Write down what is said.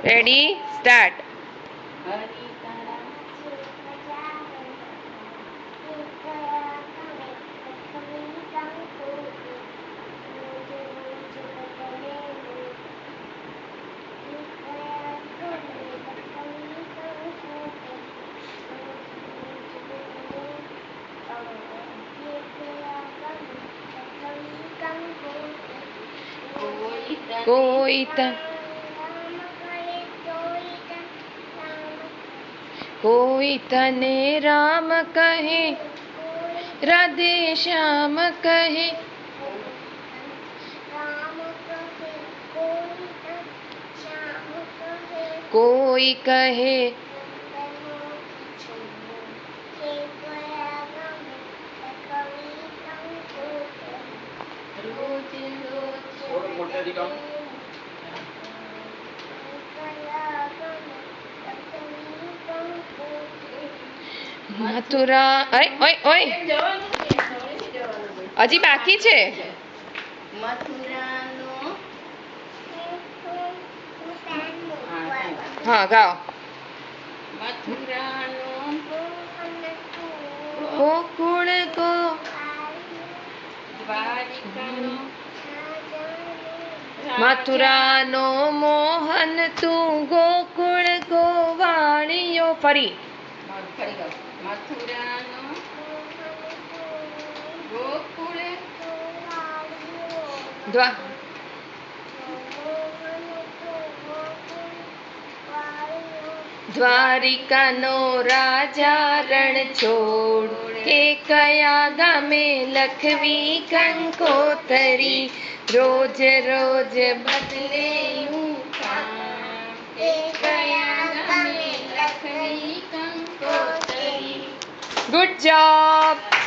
Ready start. કોઈ તને રામ કહે, રાધે શ્યામ કહે. કોઈ કહે મથુરા. ઓય ઓય હજી બાકી છે. હા ગાઓ. ગોકુળ કો મથુરાનો મોહન તું ગોકુળ ગોવાળિયો. ફરી મથુરાનો ગોકુળ દ્વારિકાનો રાજા રણ છોડ કે કયા ગામે લખવી કંકોતરી. રોજ રોજ બદલે કયા ગામે લખવી કંકોતરી. Good job.